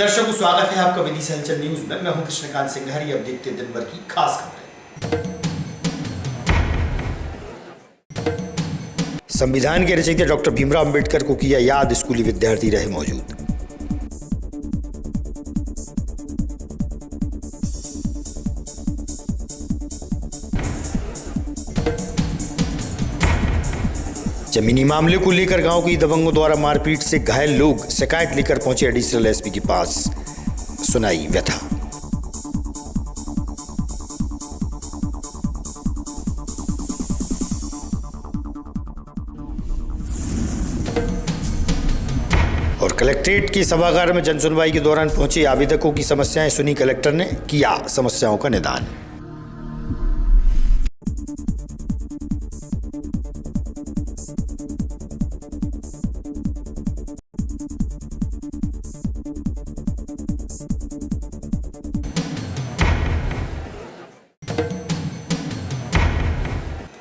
दर्शकों, स्वागत है आपका विधि से हलचल न्यूज में। मैं हूं कृष्णकांत सिंघारी। अब देखते दिन भर की खास खबरें। संविधान के रचयिता डॉक्टर भीमराव अंबेडकर को किया याद, स्कूली विद्यार्थी रहे मौजूद। जमीनी मामले को लेकर गांव की दबंगों द्वारा मारपीट से घायल लोग शिकायत लेकर पहुंचे एडिशनल एसपी के पास, सुनाई व्यथा। और कलेक्ट्रेट के सभागार में जनसुनवाई के दौरान पहुंचे आवेदकों की समस्याएं सुनी कलेक्टर ने, किया समस्याओं का निदान।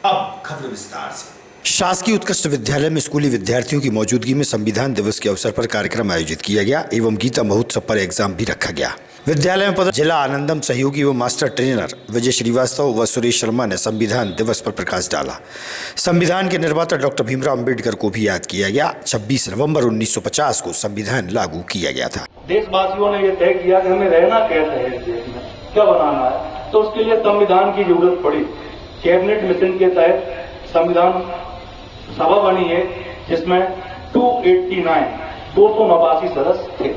अब खबर विस्तार से। शासकीय उत्कृष्ट विद्यालय में स्कूली विद्यार्थियों की मौजूदगी में संविधान दिवस के अवसर पर कार्यक्रम आयोजित किया गया एवं गीता महोत्सव पर एग्जाम भी रखा गया। विद्यालय में पदस्थ जिला आनंदम सहयोगी व मास्टर ट्रेनर विजय श्रीवास्तव व सुरेश शर्मा ने संविधान दिवस पर प्रकाश डाला। संविधान के निर्माता डॉक्टर भीमराव अंबेडकर को भी याद किया गया। 26 नवंबर 1950 को संविधान लागू किया गया था। देशवासियों ने यह तय किया कि हमें रहना कैसे है, देश में क्या बनाना है, तो उसके लिए संविधान की जरूरत पड़ी। कैबिनेट मिशन के तहत संविधान सभा बनी है, जिसमें 289 सदस्य थे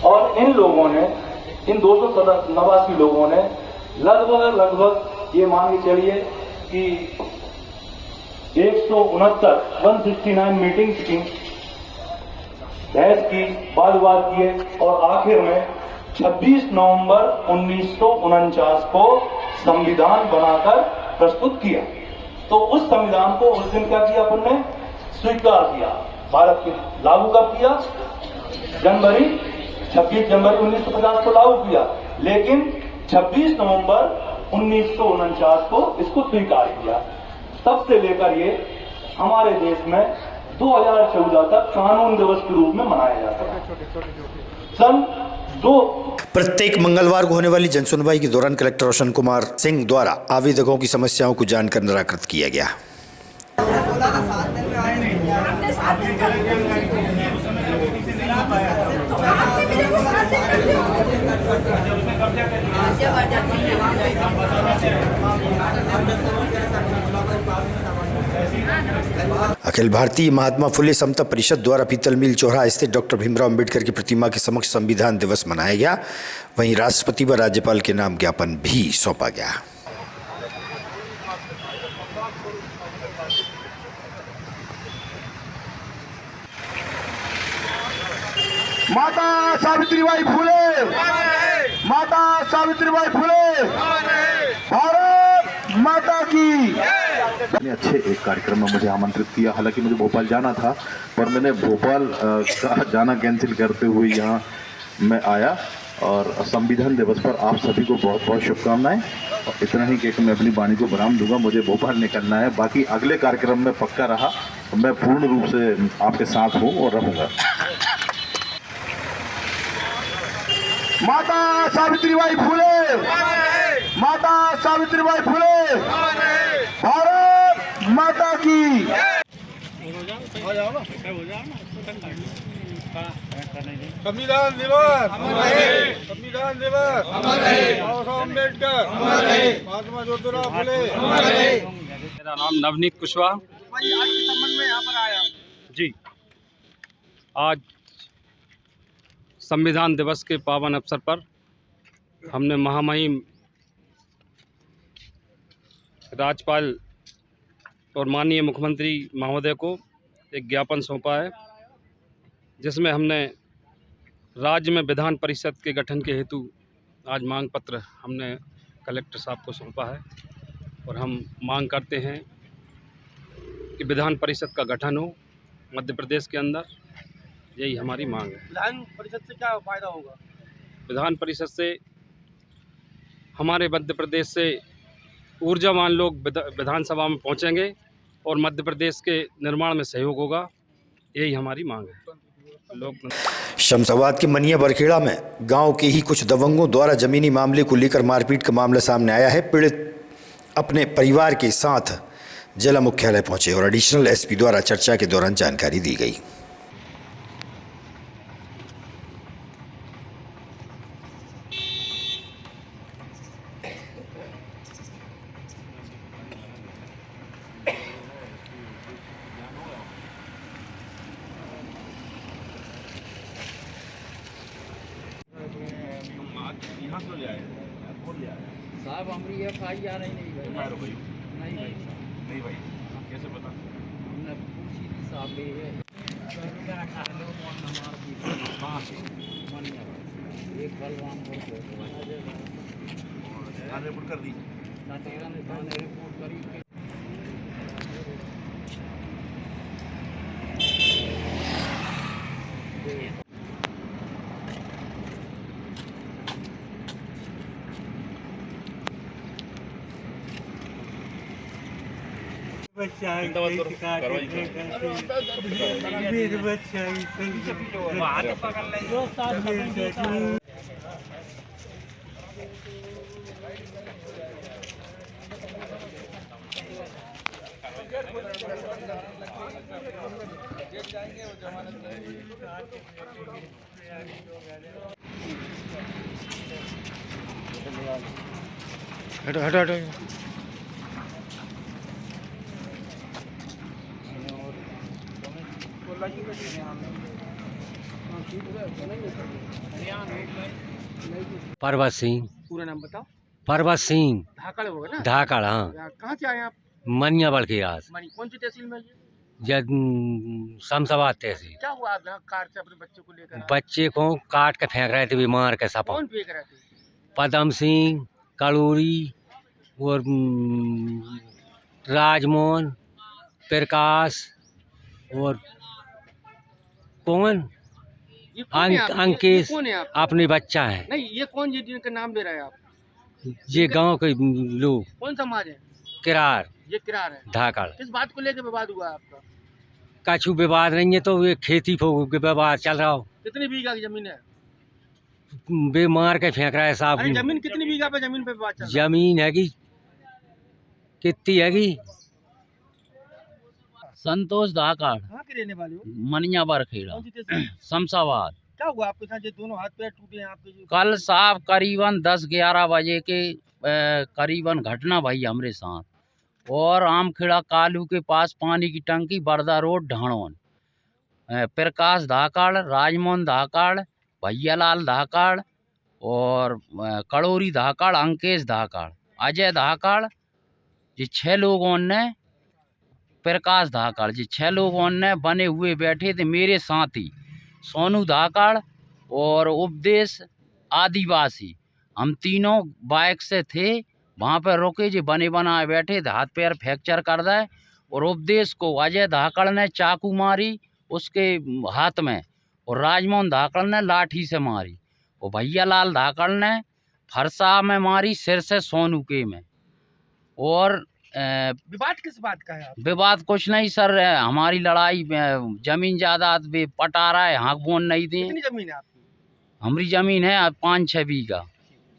और इन 289 लोगों ने लगभग ये मान के चलिए कि 169 मीटिंग्स की, बहस की, वाद विवाद किए और आखिर में 26 नवंबर 1949 को संविधान बनाकर प्रस्तुत किया। तो उस संविधान को उस दिन क्या किया, अपन ने स्वीकार किया। भारत के लागू कब किया? 26 जनवरी 1950 को लागू किया, लेकिन 26 नवंबर 1949 को इसको स्वीकार किया। तब से लेकर ये हमारे देश में 2014 तक कानून दिवस के रूप में मनाया जाता है। प्रत्येक मंगलवार को होने वाली जनसुनवाई के दौरान कलेक्टर रोशन कुमार सिंह द्वारा आवेदकों की समस्याओं को जानकर निराकृत किया गया। अखिल भारतीय महात्मा फुले समता परिषद द्वारा पीतल मिल चौराहा स्थित डॉक्टर भीमराव अंबेडकर की प्रतिमा के समक्ष संविधान दिवस मनाया गया। वहीं राष्ट्रपति व राज्यपाल के नाम ज्ञापन भी सौंपा गया। माता सावित्रीबाई फुले, माता सावित्रीबाई फुले, भारत माता की। अच्छे एक कार्यक्रम में मुझे आमंत्रित किया। हालांकि मुझे भोपाल जाना था, पर मैंने भोपाल का जाना कैंसिल करते हुए यहाँ मैं आया। और संविधान दिवस पर आप सभी को बहुत बहुत शुभकामनाएं। और इतना ही कि मैं अपनी वाणी को विराम दूंगा, मुझे भोपाल निकलना है। बाकी अगले कार्यक्रम में पक्का रहा, मैं पूर्ण रूप से आपके साथ हूँ और रहूँगा। माता सावित्रीबाई फुले, माता सावित्रीबाई फुले, भारत माता की। संविधान दिवस, संविधान दिवस, अम्बेडकर, महात्मा ज्योतिराव फुले। मेरा नाम नवनीत कुशवाहा। आज के संबंध में यहाँ पर आया जी, आज संविधान दिवस के पावन अवसर पर हमने महामहिम राज्यपाल और माननीय मुख्यमंत्री महोदय को एक ज्ञापन सौंपा है, जिसमें हमने राज्य में विधान परिषद के गठन के हेतु आज मांग पत्र हमने कलेक्टर साहब को सौंपा है। और हम मांग करते हैं कि विधान परिषद का गठन हो मध्य प्रदेश के अंदर, यही हमारी मांग है। विधान परिषद से क्या फायदा होगा? विधान परिषद से हमारे मध्य प्रदेश से ऊर्जावान लोग विधानसभा में पहुंचेंगे और मध्य प्रदेश के निर्माण में सहयोग होगा, यही हमारी मांग है। लोग शमशाबाद के मनिया बरखेड़ा में गांव के ही कुछ दबंगों द्वारा जमीनी मामले को लेकर मारपीट का मामला सामने आया है। पीड़ित अपने परिवार के साथ जिला मुख्यालय पहुंचे और एडिशनल एसपी द्वारा चर्चा के दौरान जानकारी दी गई। साहब हमारी FIR नहीं भाई नहीं भाई नहीं भाई, कैसे पता? हमने पूछी थी साहब ये एक बलवानपुर रिपोर्ट कर दी। ना तेरा ने थाने रिपोर्ट करी। हटो हटो हटो। पर्वत सिंह। पूरा नाम बताओ। पर्वत सिंह धाकड़ होगा ना? ढाकड़। हाँ, कहाँ से आए आप? मनिया बड़खेरास मनी कौन सी तहसील में? शमशाबाद तहसील। क्या हुआ आप यहाँ कार से अपने बच्चे को लेकर आए? बच्चे को काट के फेंक रहे थे बीमार के सपा। कौन फेंक रहे थे? पदम सिंह, कड़ूरी और राजमोहन, प्रकाश और कौन ये कौन है आप? अंकेश ये कौन है आप? अपने बच्चा है। नहीं, ये कौन जी जिनका नाम ले रहे हैं आप? ये गांव के लोग। कौन समाज है? किरार ये किरार है। ढाकड़। किस बात को लेकर विवाद हुआ आपका? कछु विवाद नहीं है, तो ये खेती के विवाद चल रहा हो। कितनी बीघा की जमीन है? बीमार के फेंक रहा है साहब। अरे जमीन कितनी बीघा पे जमीन पे विवाद चल रहा है? जमीन हैगी कितनी हैगी? संतोष धाकड़, कहाँ के रहने वाले हो? मनिया बरखेड़ा, कौन सी तहसील? शमशाबाद। क्या हुआ आपके साथ? ये दोनों हाथ पैर टूटे हैं आपके जो? कल साहब करीबन 10-11 बजे के करीबन घटना भई हमरे साथ। और आमखेड़ा कालू के पास पानी की टंकी, बरदा रोड, ढाणोन। प्रकाश धाकड़, राजमोहन धाकड़, भैयालाल धाकड़ और कड़ोरी धाकड़, अंकेश धाकड़, अजय धाकड़, ये 6 लोगों ने, प्रकाश धाकड़, ये 6 लोगों ने बने हुए बैठे थे। मेरे साथी सोनू धाकड़ और उपदेश आदिवासी, हम तीनों बाइक से थे। वहाँ पर रुके, जो बने बनाए बैठे थे, हाथ पैर फ्रैक्चर कर दे। और उपदेश को अजय धाकड़ ने चाकू मारी उसके हाथ में, और राजमोहन धाकड़ ने लाठी से मारी, और भैयालाल धाकड़ ने फरसा में मारी, सिर से सोनू के में। और विवाद किस बात का है आप? विवाद कुछ नहीं सर, हमारी लड़ाई जमीन जायदाद पे पटा रहा है, हाँक बोन नहीं दी। कितनी जमीन है आपकी? हमारी जमीन है 5-6 बीघा।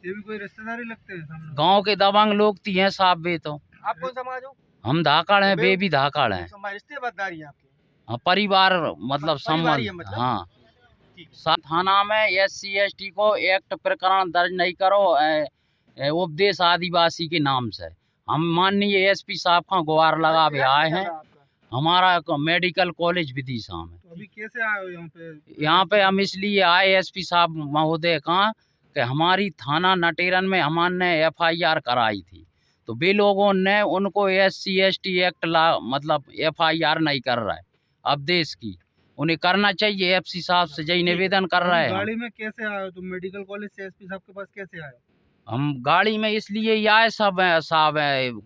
ये भी कोई रिश्तेदारी लगते हैं? गांव के दबंग लोग थी हैं साहब वे तो। आप कौन समाज हो? हम धाकड़ हैं, वे भी धाकड़ हैं। रिश्तेदारी है आपकी? हाँ, परिवार मतलब परिवारी है संबंध। मतलब? हाँ, ठीक। थाना में SC/ST को एक्ट प्रकरण दर्ज नहीं करो उपदेश आदिवासी के नाम से। हम माननीय SP साहब का गुहार लगा भी आए हैं। हमारा मेडिकल कॉलेज विदिशा में। तो अभी कैसे आए हो यहाँ पे? यहाँ पे हम इसलिए आए SP साहब महोदय का कि हमारी थाना नटेरन में हमने FIR कराई थी, तो वे लोगों ने उनको SC/ST एक्ट मतलब FIR नहीं कर रहा है। अब देश की उन्हें करना चाहिए। FC साहब से यही निवेदन कर रहे हैं। गाड़ी में कैसे आए हो तुम? मेडिकल कॉलेज से SP साहब के पास कैसे आए हो? हम गाड़ी में इसलिए ही आए सब साहब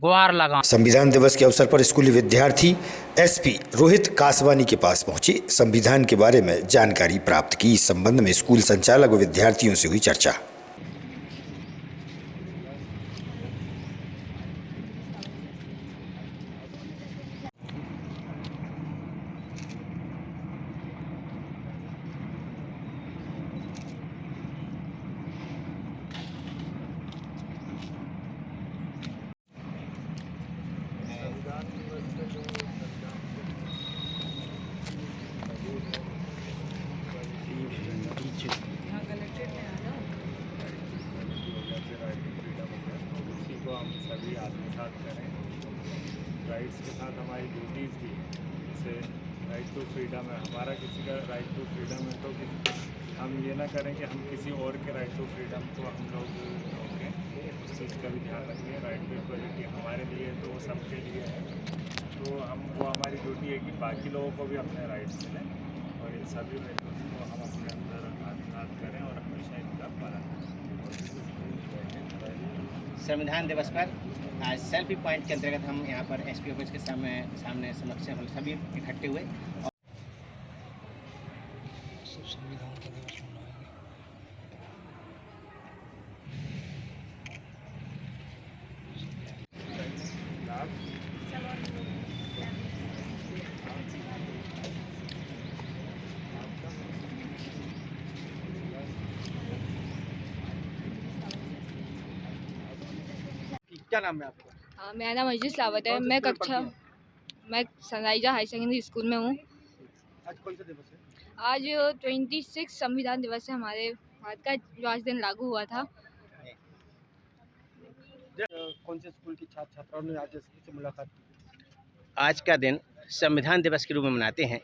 गुहार लगा। संविधान दिवस के अवसर पर स्कूली विद्यार्थी SP रोहित कासवानी के पास पहुंचे, संविधान के बारे में जानकारी प्राप्त की। इस संबंध में स्कूल संचालक व विद्यार्थियों से हुई चर्चा। राइट टू फ्रीडम है, हमारा किसी का राइट टू फ्रीडम है तो हम ये ना करें कि हम किसी और के राइट टू फ्रीडम को हम लोग रोकें। उस चीज़ का भी ध्यान रखें। राइट टू इक्वलिटी हमारे लिए तो सबके लिए है, तो वो हमारी ड्यूटी है कि बाकी लोगों को भी अपने राइट्स मिलें और इन सभी राइट्स को हम अपने अंदर आत्मसात करें और हमेशा इनका पालन करें। संविधान दिवस पर आज सेल्फी पॉइंट के अंतर्गत हम यहाँ पर एसपी ऑफिस के सामने समक्ष हम सभी इकट्ठे हुए। संविधान का दिवस मनाएंगे। क्या नाम है आपका? मेरा नाम अजीज लावत है। मैं सनराइजा हाई सेकेंडरी स्कूल में हूँ। आज कौन सा दिवस है? आज 26 संविधान दिवस है हमारे भारत का, जो आज दिन लागू हुआ था। कौन से स्कूल की छात्र छात्राओं ने आज से मुलाकात की? आज का दिन संविधान दिवस के रूप में मनाते हैं।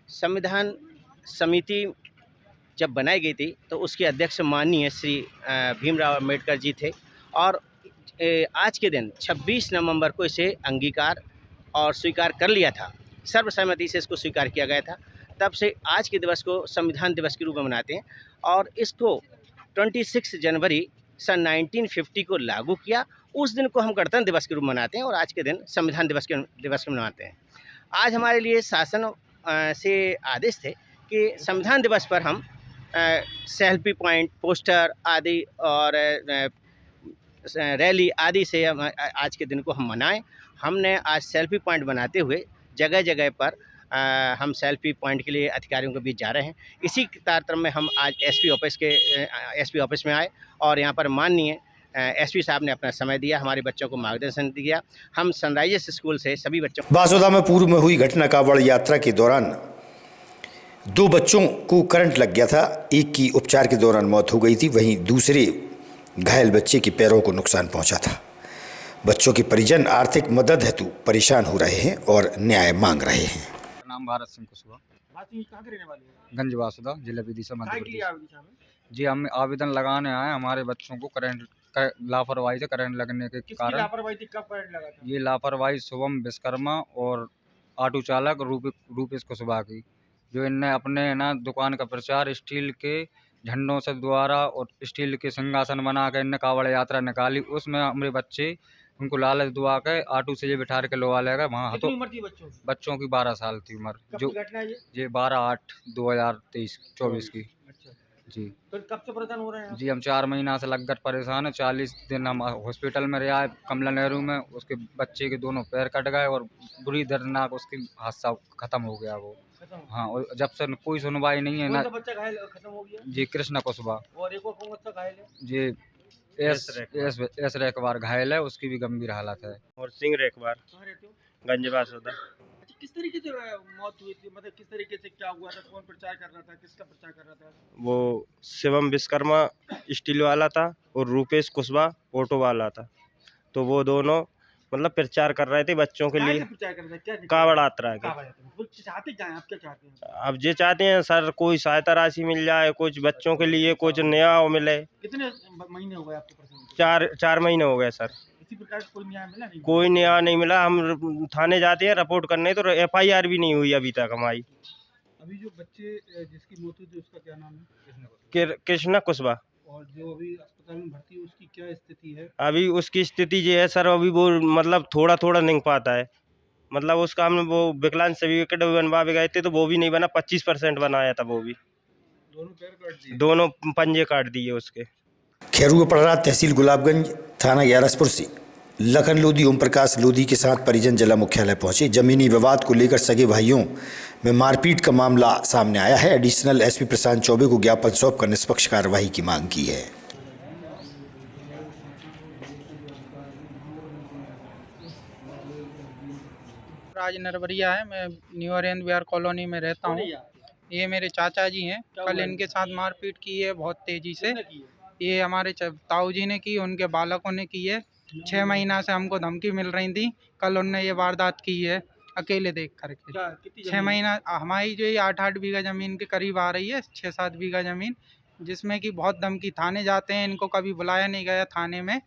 संविधान समिति जब बनाई गई थी तो उसके अध्यक्ष माननीय श्री भीमराव अम्बेडकर जी थे और आज के दिन 26 नवंबर को इसे अंगीकार और स्वीकार कर लिया था। सर्वसम्मति से इसको स्वीकार किया गया था। तब से आज के दिवस को संविधान दिवस के रूप में मनाते हैं और इसको 26 जनवरी सन 1950 को लागू किया। उस दिन को हम गणतंत्र दिवस के रूप में मनाते हैं और आज के दिन संविधान दिवस के मनाते हैं। आज हमारे लिए शासन से आदेश थे कि संविधान दिवस पर हम सेल्फी पॉइंट, पोस्टर आदि और रैली आदि से हम आज के दिन को हम मनाएं। हमने आज सेल्फी पॉइंट बनाते हुए जगह जगह पर हम सेल्फी पॉइंट के लिए अधिकारियों के बीच जा रहे हैं। इसी तारतम्य में हम आज एसपी ऑफिस में आए और यहाँ पर माननीय एसपी साहब ने अपना समय दिया, हमारे बच्चों को मार्गदर्शन दिया। हम सनराइजर्स स्कूल से सभी बच्चों बासोदा में पूर्व में हुई घटना कावड़ यात्रा के दौरान 2 बच्चों को करंट लग गया था। एक की उपचार के दौरान मौत हो गई थी, वहीं दूसरे घायल बच्चे के पैरों को नुकसान पहुंचा था। बच्चों के परिजन आर्थिक मदद हेतु परेशान हो रहे हैं और न्याय मांग रहे हैं। नाम भारत सिंह कुशवाहा, कहाँ के रहने वाले हैं? गंज बासुदा, जिला विदिशा, मध्य काय के लिए प्रदेश। आवेदन है? जी, हम आवेदन लगाने आए। हमारे बच्चों को लापरवाही से करंट लगने के किसकी कारण लापरवाही थी? कब करंट लगा था? ये लापरवाही शुभम विश्वकर्मा और ऑटो चालक रूपेश कुशवाहा की, जो इनने अपने ना दुकान का प्रचार स्टील के झंडों से द्वारा और स्टील के सिंहासन बना कर इनने कावड़ यात्रा निकाली। उसमें हमारे बच्चे उनको लालच दुआ के ऑटो से ये बिठा के लोआ ले गए वहाँ। कितनी उम्र थी बच्चों की? बच्चों की 12 साल थी उम्र। कब जो की घटना है ये? ये 12/8/2024 की। अच्छा, जी तो कब से परेशान हो रहे हैं आप? जी, हम 4 महीना से लगकर परेशान हैं। 40 दिन हम हॉस्पिटल में रहे आए कमला नेहरू में। उसके बच्चे के दोनों पैर कट गए और बुरी दर्दनाक उसकी हादसा ख़त्म हो गया वो। खत्म? हाँ, और जब से कोई सुनवाई नहीं है कौन ना। सा बच्चा घायल खत्म हो गया? जी, कृष्णा कुशवाहा। और एक और कौन सा घायल है? जी, एस रेकवार घायल है, उसकी भी गंभीर हालत है। और सिंह रेखबार, कहाँ रहते हो? गंज बासुदा। अच्छा, किस तरीके से मौत हुई थी? मतलब किस तरीके से क्या हुआ था? कौन प्रचार कर रहा था? किसका प्रचार कर रहा था? वो शिवम विश्वकर्मा स्टील वाला था और रूपेश कुशवाहा ऑटो वाला था। तो वो दोनों मतलब प्रचार कर रहे थे बच्चों के लिए, प्रचार कर रहा था? क्या कावड़ यात्रा के। वो चाहते क्या हैं? आप क्या चाहते हैं? अब ये चाहते हैं सर कोई सहायता राशि मिल जाए, कुछ बच्चों के लिए कुछ न्याय मिले। कितने महीने हो गए आपको परेशान? 4 महीने हो गए सर। इसी प्रकार कोई न्याय मिला नहीं? कोई न्याय नहीं मिला। हम थाने जाते हैं रिपोर्ट करने, तो FIR भी नहीं हुई अभी तक हमारी। अभी जो बच्चे जिसकी मौत हुई थी उसका क्या नाम है? कृष्णा कुशवाहा। और जो अभी अस्पताल में भर्ती है उसकी क्या स्थिति है? अभी उसकी स्थिति ये है सर, अभी वो मतलब थोड़ा थोड़ा नहीं पाता है। मतलब उसका हमने वो विकलांग सर्टिफिकेट बनवा गए थे तो वो भी नहीं बना, 25% बनाया था वो भी। दोनों पैर काट दिए? दोनों पंजे काट दिए उसके। खैरुआ पड़रा तहसील गुलाबगंज थाना ग्यारसपुर से लखन लोधी ओम प्रकाश लोधी के साथ परिजन जिला मुख्यालय पहुंचे। जमीनी विवाद को लेकर सगे भाइयों में मारपीट का मामला सामने आया है। एडिशनल एसपी प्रशांत चौबे को ज्ञापन सौंपकर निष्पक्ष कार्रवाई की मांग की है। राज नरवरिया है, मैं न्यू अरेंज बिहार कॉलोनी में रहता हूँ। ये मेरे चाचा जी हैं। कल इनके साथ मारपीट की है बहुत तेजी से। ये हमारे ताऊ जी ने की, उनके बालकों ने की है। 6 महीना से हमको धमकी मिल रही थी। कल उनने ये वारदात की है। अकेले देख करके। क्या कितनी 6 जमीन है? महीना हमारी जो ये 8-8 बीघा ज़मीन के करीब आ रही है, 6-7 बीघा ज़मीन, जिसमें कि बहुत धमकी, थाने जाते हैं, इनको कभी बुलाया नहीं गया थाने में।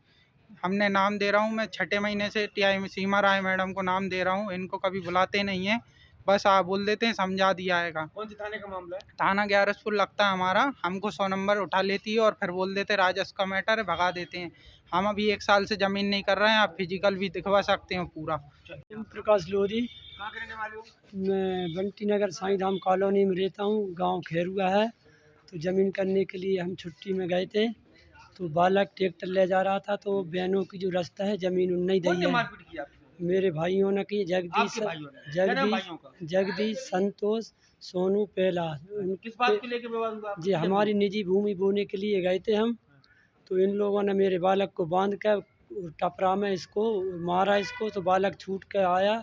हमने नाम दे रहा हूँ, मैं 6ठे महीने से टीआई में सीमा राय मैडम को नाम दे रहा हूँ, इनको कभी बुलाते नहीं हैं, बस आप बोल देते हैं समझा दिया आएगा। कौन सी थाने का मामला है? थाना ग्यारसपुर लगता है हमारा, हमको 100 नंबर उठा लेती है और फिर बोल देते राजस्व का मैटर है, भगा देते हैं। हम अभी 1 साल से ज़मीन नहीं कर रहे हैं, आप फिजिकल भी दिखवा सकते हो पूरा। ओम प्रकाश लोधी, कहाँ के रहने वाले हो? मैं बंटी नगर साईं धाम कॉलोनी में रहता हूँ, गांव खेरुआ है। तो ज़मीन करने के लिए हम छुट्टी में गए थे, तो बालक ट्रैक्टर ले जा रहा था, तो बहनों की जो रास्ता है ज़मीन उन नहीं कौन दी ने है। मारपीट की आपकी? मेरे भाइयों ने की, आपके भाइयों ने? क्या नाम भाइयों का? जगदीश, संतोष, सोनू, पहला। किस बात को लेके विवाद हुआ? जी हमारी निजी भूमि बोने के लिए गए थे हम, तो इन लोगों ने मेरे बालक को बांध कर टपरा में इसको मारा, इसको तो बालक छूट कर आया,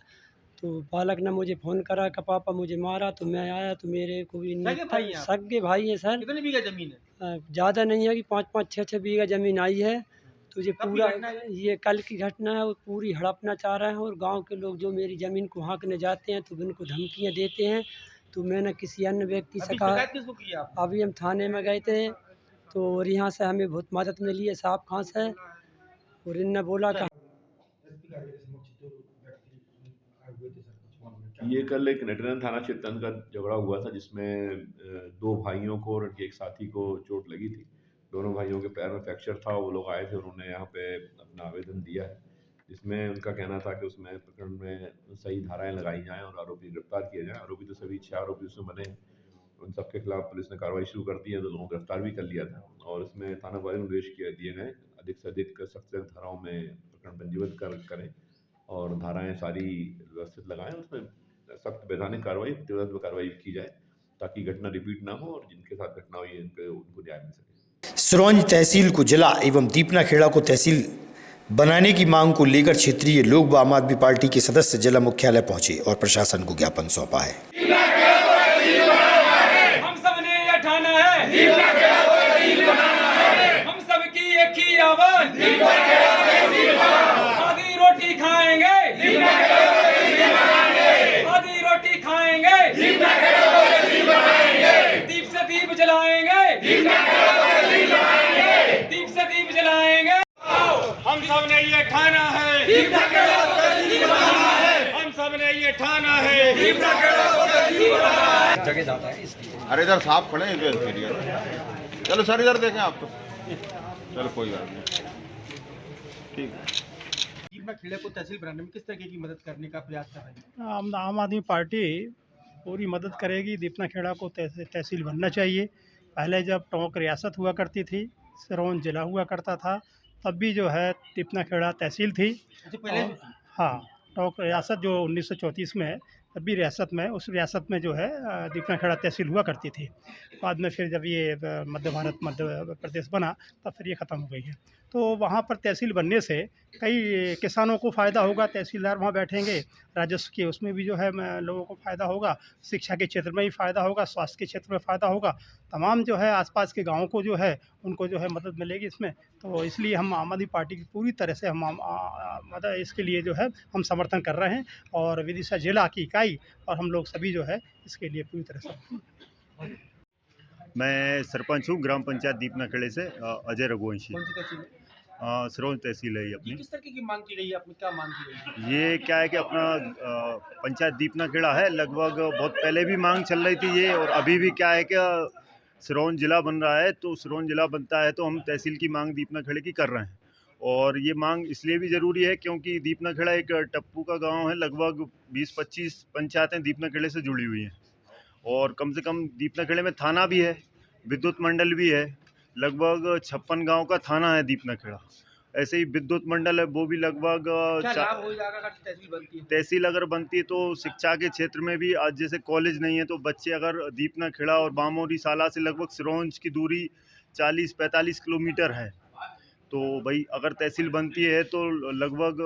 तो बालक ने मुझे फ़ोन करा कि पापा मुझे मारा, तो मैं आया तो मेरे को भी सगे भाई हैं आप? सगे भाई हैं सर। कितने बीघा जमीन है? ज़्यादा नहीं है कि 5-5, 6-6 बीघा ज़मीन आई है। तो ये कब की पूरा घटना है? ये कल की घटना है और पूरी हड़पना चाह रहे हैं, और गांव के लोग जो मेरी ज़मीन को हाँकने जाते हैं तो उनको धमकियां देते हैं। तो मैंने किसी अन्य व्यक्ति से अभी कहा, शिकायत किसको की आप? अभी हम थाने में गए थे, तो और यहाँ से हमें बहुत मदद मिली है साहब खां से, और इनने बोला कि ये कल एक नटरन थाना क्षेत्र का झगड़ा हुआ था, जिसमें 2 भाइयों को और उनके एक साथी को चोट लगी थी। दोनों भाइयों के पैर में फ्रैक्चर था। वो लोग आए थे, उन्होंने यहाँ पे अपना आवेदन दिया है, जिसमें उनका कहना था कि उसमें प्रकरण में सही धाराएं लगाई जाएं और आरोपी गिरफ्तार किए जाएं। आरोपी तो सभी 6 आरोपी उसमें बने हैं, उन सबके खिलाफ पुलिस ने कार्रवाई शुरू कर दी है, तो लोगों को गिरफ्तार भी कर लिया था, और इसमें थाना वाले निर्देश दिए गए अधिक से अधिक सख्त धाराओं में प्रकरण पंजीबद्ध करें और धाराएं सारी व्यवस्थित लगाएं, उसमें सख्त वैधानिक कार्रवाई, तीव्र कार्रवाई की जाए, ताकि घटना रिपीट ना हो और जिनके साथ घटना हुई है उनको न्याय मिल सके। सिरोंज तहसील को जिला एवं दीपना खेड़ा को तहसील बनाने की मांग को लेकर क्षेत्रीय लोग व आम आदमी पार्टी के सदस्य जिला मुख्यालय पहुंचे और प्रशासन को ज्ञापन सौंपा है। हम सब ने ये ठाना है, हम सब की एक ही आवाज, आधी रोटी खाएंगे, आधी रोटी खाएंगे, दीप से दीप जलाएंगे, दीप से दीप जलाएंगे। हम सब ने ये ठाना है, हम सब ने ये ठाना है। जगह जाता है इसलिए। अरे इधर साहब खड़े हैं इसके लिए। चलो सर इधर देखें आप तो। चलो कोई बात नहीं, ठीक है। दीपना खेड़ा को तहसील बनाने में किस तरीके की मदद करने का प्रयास कर रहे हैं? आम आदमी पार्टी पूरी मदद करेगी। दीपना खेड़ा को तहसील बनना चाहिए। पहले जब टोंक रियासत हुआ करती थी, सिरोंज जिला हुआ करता था, तब भी जो है दीपना खेड़ा तहसील थी। पहले हाँ, टोंक रियासत जो 1934 में है, तब भी रियासत में, उस रियासत में जो है दीपना खेड़ा तहसील हुआ करती थी। बाद में फिर जब ये मध्य प्रदेश बना, तब फिर ये ख़त्म हो गई है। तो वहाँ पर तहसील बनने से कई किसानों को फ़ायदा होगा, तहसीलदार वहाँ बैठेंगे, राजस्व के उसमें भी जो है लोगों को फ़ायदा होगा, शिक्षा के क्षेत्र में भी फ़ायदा होगा, स्वास्थ्य के क्षेत्र में फ़ायदा होगा, तमाम जो है आसपास के गाँव को जो है उनको जो है मदद मिलेगी इसमें। तो इसलिए हम आम आदमी पार्टी की पूरी तरह से हम मदद इसके लिए जो है हम समर्थन कर रहे हैं, और विदिशा जिला की इकाई और हम लोग सभी जो है इसके लिए पूरी तरह से। मैं सरपंच हूँ ग्राम पंचायत दीपना खेड़े से, अजय रघुवंशी। कौन सी तहसील है? सिरोंज तहसील है ये अपनी। किस तरह की मांग की गई है? आपने क्या मांग की गई है? ये क्या है कि अपना पंचायत दीपना खेड़ा है, लगभग बहुत पहले भी मांग चल रही थी ये, और अभी भी क्या है कि सिरोंज जिला बन रहा है, तो सिरोंज जिला बनता है तो हम तहसील की मांग दीपना खेड़े की कर रहे हैं। और ये मांग इसलिए भी ज़रूरी है क्योंकि दीपना खेड़ा एक टप्पू का गांव है, लगभग 20-25 पंचायतें दीपना खेड़े से जुड़ी हुई हैं, और कम से कम दीपना खेड़े में थाना भी है, विद्युत मंडल भी है, लगभग 56 गांव का थाना है दीपना खेड़ा। ऐसे ही विद्युत मंडल है, वो भी लगभग क्या लाभ हो जाएगा अगर तहसील बनती है? तहसील अगर बनती है तो शिक्षा के क्षेत्र में भी, आज जैसे कॉलेज नहीं है तो बच्चे अगर दीपना खेड़ा और बामोरी साला से लगभग सिरोंज की दूरी 40-45 किलोमीटर है, तो भाई अगर तहसील बनती है तो लगभग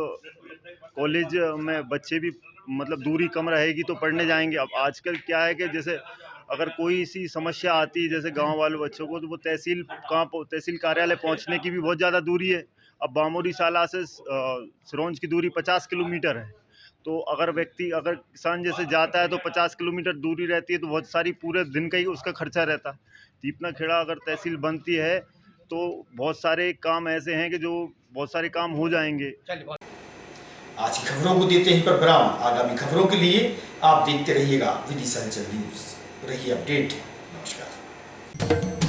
कॉलेज में बच्चे भी मतलब दूरी कम रहेगी तो पढ़ने जाएंगे। अब आजकल क्या है कि जैसे अगर कोई सी समस्या आती है जैसे गांव वाले बच्चों को, तो वो तहसील कार्यालय पहुंचने की भी बहुत ज़्यादा दूरी है। अब बामोरी साला से सिरोंज की दूरी 50 किलोमीटर है, तो अगर किसान जैसे जाता है तो 50 किलोमीटर दूरी रहती है, तो बहुत सारी पूरे दिन का ही उसका खर्चा रहता है। दीपना खेड़ा अगर तहसील बनती है तो बहुत सारे काम ऐसे हैं कि जो बहुत सारे काम हो जाएंगे। आज की खबरों को देते हैं पर विराम। आगामी खबरों के लिए आप देखते रहिएगा विदिशा न्यूज़। रहिए अपडेट। नमस्कार।